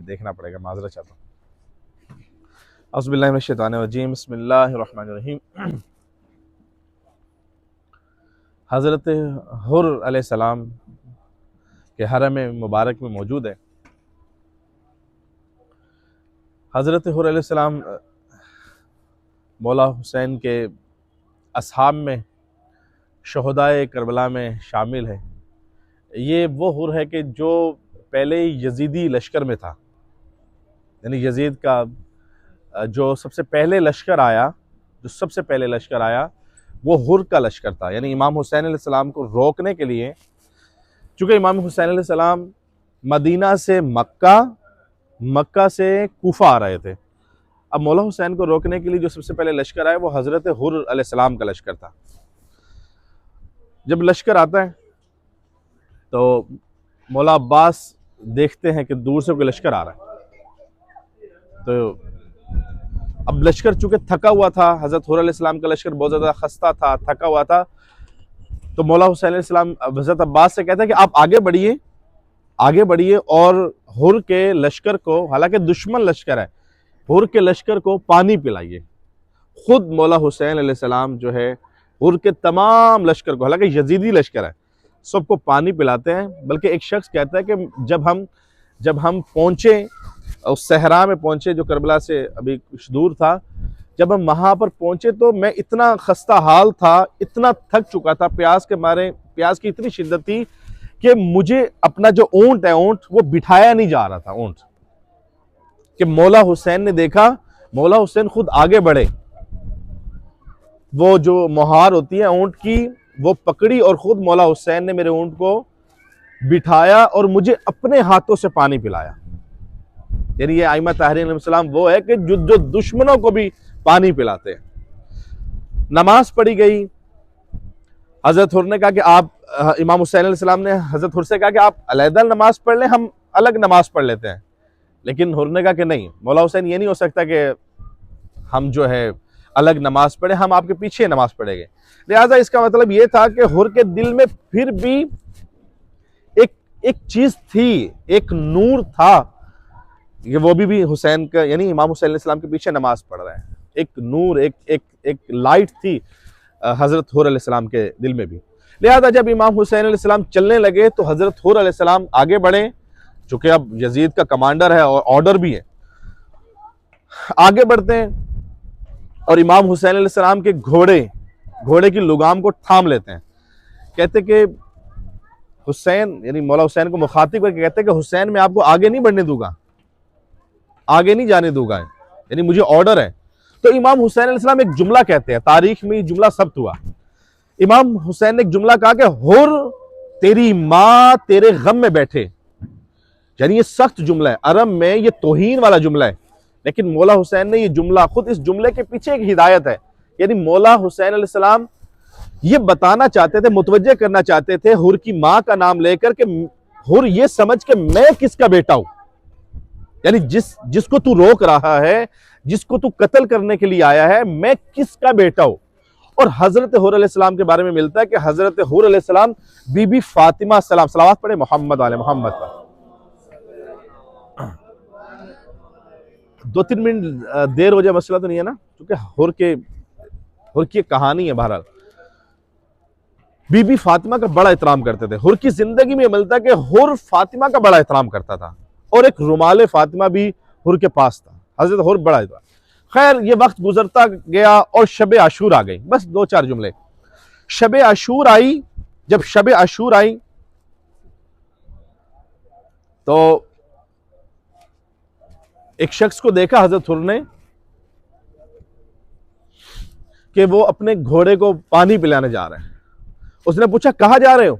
देखना पड़ेगा, माजरा चाहता हूँ। औज़ुबिल्लाहि मिनश्शैतानिर्रजीम, बिस्मिल्लाहिर्रहमानिर्रहीम। हज़रत हुर अलैहिस्सलाम के हरम मुबारक में मौजूद है। हज़रत हुर अलैहिस्सलाम मौला हुसैन के असहाब में, शहदाए करबला में शामिल है। ये वो हुर है कि जो पहले यजीदी लश्कर में था, यानी यजीद का जो सबसे पहले लश्कर आया वो हुर का लश्कर था। यानी इमाम हुसैन अलैहिस्सलाम को रोकने के लिए, चूँकि इमाम हुसैन अलैहिस्सलाम मदीना से मक्का से कूफा आ रहे थे, अब मौला हुसैन को रोकने के लिए जो सबसे पहले लश्कर आया वो हज़रत हुर अलैहिस्सलाम का लश्कर था। जब लश्कर आता है तो मौला अब्बास देखते हैं कि दूर से कोई लश्कर आ रहा है, तो अब लश्कर चूंकि थका हुआ था, हज़रत हुर अलैहिस्सलाम का लश्कर बहुत ज़्यादा खस्ता था, थका हुआ था, तो मौला हुसैन अलैहिस्सलाम हज़रत अब्बास से कहते हैं कि आप आगे बढ़िए और हुर के लश्कर को, हालांकि दुश्मन लश्कर है, हुर के लश्कर को पानी पिलाइए। खुद मौला हुसैन अलैहिस्सलाम जो है हुर के तमाम लश्कर को, हालांकि यजीदी लश्कर है, सबको पानी पिलाते हैं। बल्कि एक शख्स कहता है कि जब हम पहुंचे, उस सहरा में पहुंचे जो करबला से अभी कुछ दूर था, जब हम वहां पर पहुंचे तो मैं इतना खस्ता हाल था, इतना थक चुका था, प्यास के मारे, प्यास की इतनी शिद्दत थी कि मुझे अपना जो ऊंट है, वो बिठाया नहीं जा रहा था। ऊंट कि मौला हुसैन ने देखा, मौला हुसैन खुद आगे बढ़े, वो जो मोहार होती है ऊंट की वो पकड़ी और खुद मौला हुसैन ने मेरे ऊंट को बिठाया और मुझे अपने हाथों से पानी पिलाया। यानी ये आइमा ताहरीन अलैहिस्सलाम वो है कि जो दुश्मनों को भी पानी पिलाते हैं। नमाज पढ़ी गई। हजरत हुर ने कहा कि आप, इमाम हुसैन अलैहिस्सलाम ने हजरत हुर से कहा कि आप अलग नमाज पढ़ लें, हम अलग नमाज पढ़ लेते हैं। लेकिन हुर ने कहा कि नहीं, मौला हुसैन, ये नहीं हो सकता कि हम जो है अलग नमाज पढ़े, हम आपके पीछे नमाज पढ़ेंगे। लिहाजा इसका मतलब ये था कि हुर के दिल में फिर भी एक चीज थी, एक नूर था कि वो भी हुसैन का, यानी इमाम हुसैन अलैहिस्सलाम के पीछे नमाज पढ़ रहे हैं। एक नूर, एक लाइट थी हजरत हुर अलैहिस्सलाम के दिल में भी। लिहाजा जब इमाम हुसैन अलैहिस्सलाम चलने लगे तो हजरत हुर अलैहिस्सलाम आगे बढ़े, चूंकि अब यजीद का कमांडर है और ऑर्डर भी है, आगे बढ़ते हैं और इमाम हुसैन अलैहिस्सलाम के घोड़े की लुगाम को थाम लेते हैं। कहते कि हुसैन, यानी मौला हुसैन को मुखातिब करके कहते हैं कि हुसैन, मैं आपको आगे नहीं बढ़ने दूंगा, आगे नहीं जाने दूंगा, यानी मुझे ऑर्डर है। तो इमाम हुसैन अलैहिस्सलाम एक जुमला कहते हैं, तारीख में ये जुमला सब्त हुआ। इमाम हुसैन ने एक जुमला कहा कि हुर, तेरी माँ तेरे गम में बैठे। यानी ये सख्त जुमला है, अरब में ये तौहीन वाला जुमला है, लेकिन मौला हुसैन ने ये जुमला, खुद इस जुमले के पीछे एक हिदायत है। यानी मौला हुसैन अलैहिस्सलाम ये बताना चाहते थे, मुतवज्जे करना चाहते थे हुर की माँ का नाम लेकर के, हुर ये समझ के मैं किसका बेटा हूं, यानी जिसको तू रोक रहा है, जिसको तू कत्ल करने के लिए आया है, मैं किसका बेटा हूं। और हजरत हुर अलैहिस्सलाम के बारे में मिलता है कि हजरत हुर अलैहिस्सलाम बीबी फातिमा सलाम, सलावत पढ़े मोहम्मद वाले मोहम्मद पर। 2-3 मिनट देर हो जाए मसला तो नहीं है ना, क्योंकि हुर की कहानी है। बहरहाल बीबी फातिमा का बड़ा एहतराम करते थे। हुर की जिंदगी में मिलता है कि हुर फातिमा का बड़ा एहतराम करता था और एक रुमाल फातिमा भी हुर के पास था। हजरत हुर बड़ा एहतराम। खैर ये वक्त गुजरता गया और शब आशूर आ गई। बस 2-4 जुमले। शब आशूर आई, जब शब आशूर आई तो एक शख्स को देखा हजरत हुर ने कि वो अपने घोड़े को पानी पिलाने जा रहे हैं। उसने पूछा कहां जा रहे हो?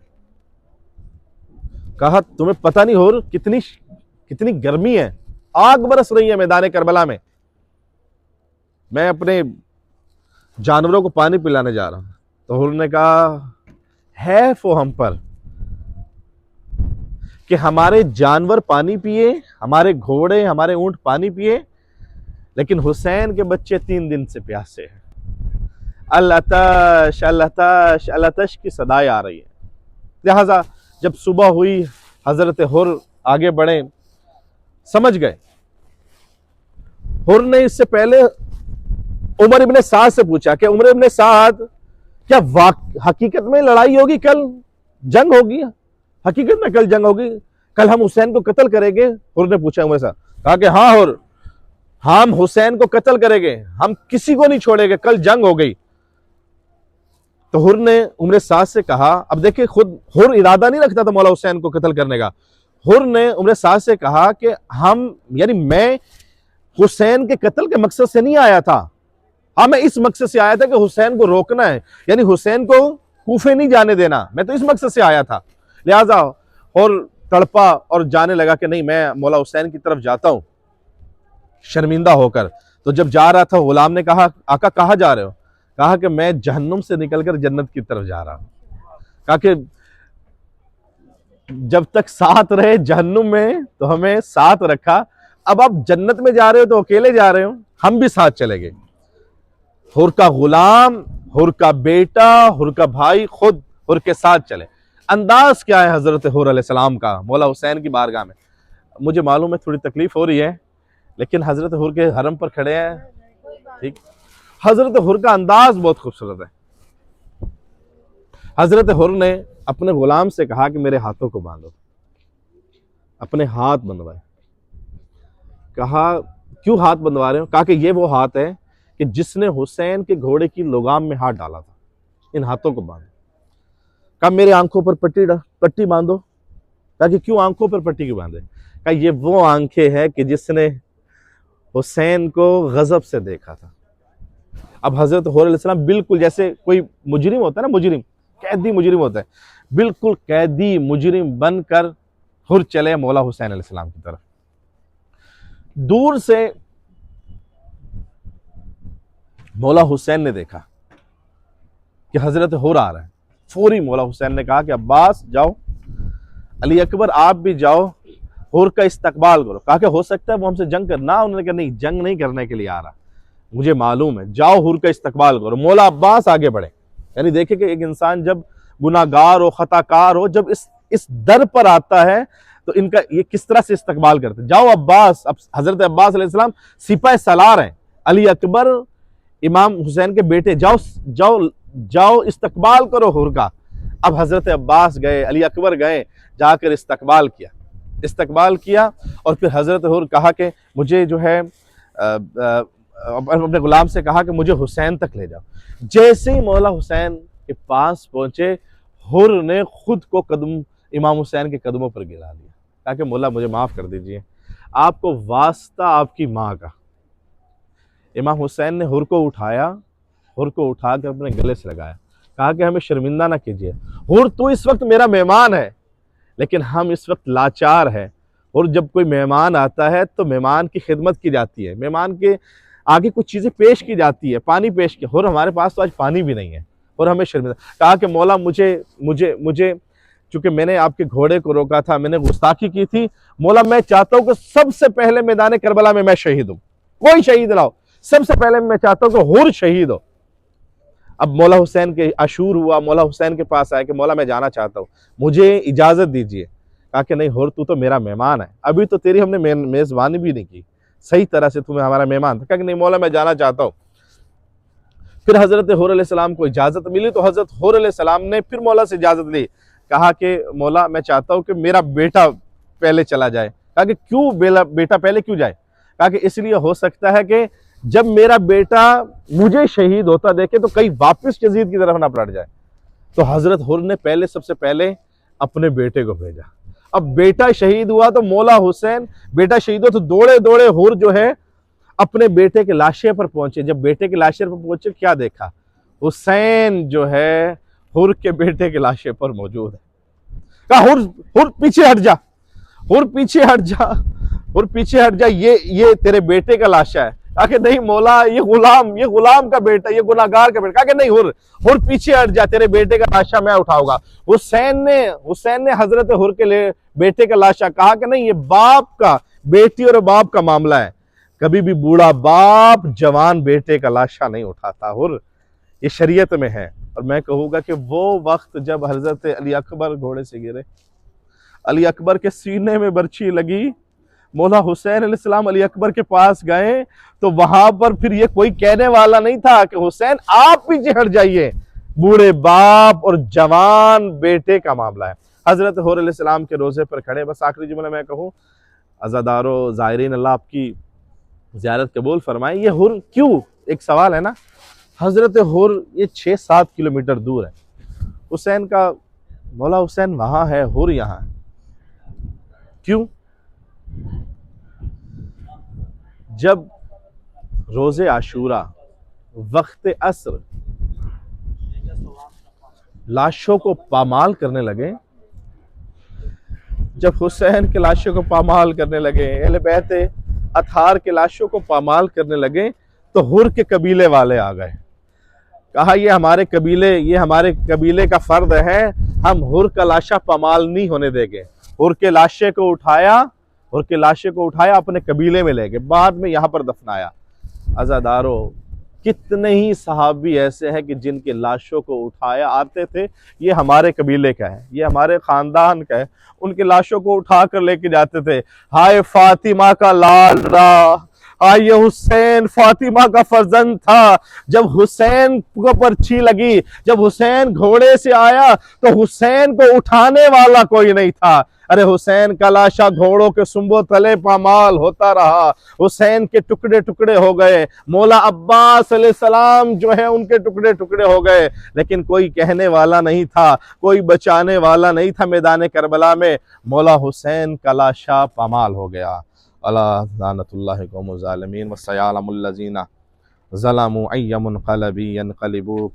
कहा तुम्हें पता नहीं हुर कितनी गर्मी है, आग बरस रही है मैदान करबला में, मैं अपने जानवरों को पानी पिलाने जा रहा हूं। तो हुर ने कहा है वो हम पर कि हमारे जानवर पानी पिए, हमारे घोड़े, हमारे ऊंट पानी पिए, लेकिन हुसैन के बच्चे 3 दिन से प्यासे हैं। अल्लाताश अल्लाताश अल्लाताश की सदाएं आ रही है। लिहाजा जब सुबह हुई, हजरत हुर आगे बढ़े समझ गए। हुर ने इससे पहले उमर इब्ने साद से पूछा कि उमर इब्ने साद, क्या हकीकत में लड़ाई होगी, कल जंग होगी, हकीकत में कल जंग होगी, कल हम हुसैन को कत्ल करेंगे? हुर ने पूछा उमर साहब, कहा कि हाँ हुर, हम हुसैन को कत्ल करेंगे, हम किसी को नहीं छोड़ेंगे, कल जंग हो गई। तो हुर ने उमर साद से कहा, अब देखिए खुद हुर इरादा नहीं रखता था मौला हुसैन को कत्ल करने का। हुर ने उमर साद से कहा कि हम, यानी मैं हुसैन के कत्ल के मकसद से नहीं आया था, हाँ मैं इस मकसद से आया था कि हुसैन को रोकना है, यानी हुसैन को कूफे नहीं जाने देना, मैं तो इस मकसद से आया था। लिहाजा और तड़पा और जाने लगा कि नहीं मैं मौला हुसैन की तरफ जाता हूं, शर्मिंदा होकर। तो जब जा रहा था गुलाम ने कहा, आका कहाँ जा रहे हो? कहा कि मैं जहन्नुम से निकलकर जन्नत की तरफ जा रहा हूं। कहा कि जब तक साथ रहे जहन्नुम में तो हमें साथ रखा, अब आप जन्नत में जा रहे हो तो अकेले जा रहे हो, हम भी साथ चले गए। हुर का गुलाम, हुर का बेटा, हुर का भाई खुद हुर के साथ चले। अंदाज क्या है हजरत हुर अलैहिस्सलाम का मौला हुसैन की बारगाह में? मुझे मालूम है थोड़ी तकलीफ हो रही है, लेकिन हजरत हुर के हरम पर खड़े हैं, ठीक। हजरत हुर का अंदाज बहुत खूबसूरत है। हजरत हुर ने अपने गुलाम से कहा कि मेरे हाथों को बांधो, अपने हाथ बंधवाए। कहा क्यों हाथ बंधवा रहे हो? कहा कि ये वो हाथ है कि जिसने हुसैन के घोड़े की लगाम में हाथ डाला था, इन हाथों को बांधो। कहा मेरे आंखों पर पट्टी बांधो। कहा कि क्यों आंखों पर पट्टी क्यों बांधे? कहा ये वो आंखें हैं कि जिसने हुसैन को गजब से देखा था। अब हजरत हुर अलैहिस्सलाम बिल्कुल जैसे कोई मुजरिम होता है ना, मुजरिम कैदी मुजरिम होता है, बिल्कुल कैदी मुजरिम बनकर हुर चले मौला हुसैन अलैहिस्सलाम की तरफ। दूर से मौला हुसैन ने देखा कि हजरत हुर आ रहा है। फौरी मौला हुसैन ने कहा कि अब्बास जाओ, अली अकबर आप भी जाओ, हुर का इस्तकबाल करो। कहा कि हो सकता है वो हमसे जंग करना। उन्होंने कहा नहीं, जंग नहीं करने के लिए आ रहा, मुझे मालूम है, जाओ हुर का इस्तकबाल करो। मौला अब्बास आगे बढ़े। यानी देखिए कि एक इंसान जब गुनाहगार हो, खताकार हो, जब इस दर पर आता है तो इनका ये किस तरह से इस्तकबाल करते। जाओ अब्बास, अब हजरत अब्बास अलैहिस्सलाम सिपाही सलार हैं, अली अकबर इमाम हुसैन के बेटे, जाओ जाओ जाओ इस्तकबाल करो हुर का। अब हजरत अब्बास गए, अली अकबर गए, जाकर इस्तकबाल किया और फिर हजरत हुर कहा कि मुझे जो है अपने गुलाम से कहा कि मुझे हुसैन तक ले जाओ। जैसे ही मौला हुसैन के पास पहुंचे, हुर ने खुद को इमाम हुसैन के कदमों पर गिरा दिया। कहा कि मौला मुझे माफ कर दीजिए, आपको वास्ता आपकी माँ का। इमाम हुसैन ने हुर को उठाया, हुर को उठा कर अपने गले से लगाया। कहा कि हमें शर्मिंदा ना कीजिए, हुर तू इस वक्त मेरा मेहमान है, लेकिन हम इस वक्त लाचार है। और जब कोई मेहमान आता है तो मेहमान की खिदमत की जाती है, मेहमान के आगे कुछ चीज़ें पेश की जाती है, पानी पेश किया। और हमारे पास तो आज पानी भी नहीं है और हमें शर्मिंदा। कहा कि मौला मुझे चूंकि मैंने आपके घोड़े को रोका था, मैंने गुस्ताखी की थी, मौला मैं चाहता हूँ कि सबसे पहले मैदान करबला में मैं शहीद हूँ, कोई शहीद लाओ, सबसे पहले मैं चाहता हूँ कि हुर शहीद हो। अब मौला हुसैन के अशूर हुआ, मौला हुसैन के पास आया कि मौला मैं जाना चाहता हूँ, मुझे इजाजत दीजिए। कहा कि नहीं हुर तू तो मेरा मेहमान है, अभी तो तेरी हमने मेजबानी भी नहीं की सही तरह से, तुम्हें हमारा मेहमान था। कहा कि नहीं मौला मैं जाना चाहता हूँ। फिर हजरत हुर अलैहिस्सलाम को इजाजत मिली तो हजरत हुर अलैहिस्सलाम ने फिर मौला से इजाजत ली। कहा कि मौला मैं चाहता हूँ कि मेरा बेटा पहले चला जाए। कहा कि क्यों बेटा पहले क्यों जाए? कहा कि इसलिए हो सकता है कि जब मेरा बेटा मुझे शहीद होता देखे तो कहीं वापस यजीद की तरफ ना पलट जाए। तो हजरत हुर ने सबसे पहले अपने बेटे को भेजा। अब बेटा शहीद हुआ तो मौला हुसैन, बेटा शहीद हुआ तो दौड़े दौड़े हुर जो है अपने बेटे के लाशे पर पहुंचे। जब बेटे के लाशे पर पहुंचे, क्या देखा? हुसैन जो है हुर के बेटे के लाशे पर मौजूद है। कहा हुर पीछे हट जा, हुर पीछे हट जा, हुर पीछे हट जा, ये तेरे बेटे का लाशा है। कहा कि नहीं मौला, ये गुलाम का बेटा, ये गुनाहगार का बेटा। कहा कि नहीं हुर पीछे हट जा, तेरे बेटे का लाशा मैं उठाऊंगा। हुसैन ने हजरत हुर के लिए बेटे का लाशा, कहा कि नहीं ये बाप का, बेटी और बाप का मामला है, कभी भी बूढ़ा बाप जवान बेटे का लाशा नहीं उठाता। हुर ये शरीयत में है। और मैं कहूँगा कि वो वक्त जब हजरत अली अकबर घोड़े से गिरे, अली अकबर के सीने में बर्छी लगी, मौला हुसैन अलैहिस्सलाम अली अकबर के पास गए तो वहां पर फिर ये कोई कहने वाला नहीं था कि हुसैन आप पीछे हट जाइए, बूढ़े बाप और जवान बेटे का मामला है। हजरत हुर अलैहिस्सलाम के रोजे पर खड़े, बस आखिरी जुमला मैं कहूँ, अज़ादारो ज़ायरीन, अल्लाह आपकी ज़ियारत कबूल फरमाए। ये हुर क्यों, एक सवाल है ना, हजरत हुर ये 6-7 किलोमीटर दूर है, हुसैन का मौला हुसैन वहां है, हुर यहाँ है, क्यों? जब रोज़े आशूरा वक्त असर लाशों को पामाल करने लगे, जब हुसैन के लाशों को पामाल करने लगे, अहले बैत अतहार के लाशों को पामाल करने लगे, तो हुर के कबीले वाले आ गए। कहा ये हमारे कबीले का फर्द है, हम हुर का लाशा पामाल नहीं होने देंगे। हुर के लाशे को उठाया अपने कबीले में ले गए, बाद में यहाँ पर दफनाया। अज़ादारो कितने ही सहाबी ऐसे हैं कि जिनके लाशों को उठाया आते थे, ये हमारे कबीले का है, ये हमारे खानदान का है, उनके लाशों को उठा कर लेके जाते थे। हाय फातिमा का लाल रा, ये हुसैन फातिमा का फर्जंद था। जब हुसैन को पर्ची लगी, जब हुसैन घोड़े से आया तो हुसैन को उठाने वाला कोई नहीं था। अरे हुसैन का लाशा घोड़ों के सुंबो तले पामाल होता रहा, हुसैन के टुकड़े टुकड़े हो गए, मौला अब्बास अलैहिस्सलाम जो है उनके टुकड़े टुकड़े हो गए, लेकिन कोई कहने वाला नहीं था, कोई बचाने वाला नहीं था। मैदान करबला में मौला हुसैन का लाशा पामाल हो गया। अला लानतुल्लाहि कौमु ज़ालिमीन व सयालमुल लज़ीना ज़लमू अय्युमुन क़लबी यनक़लिबू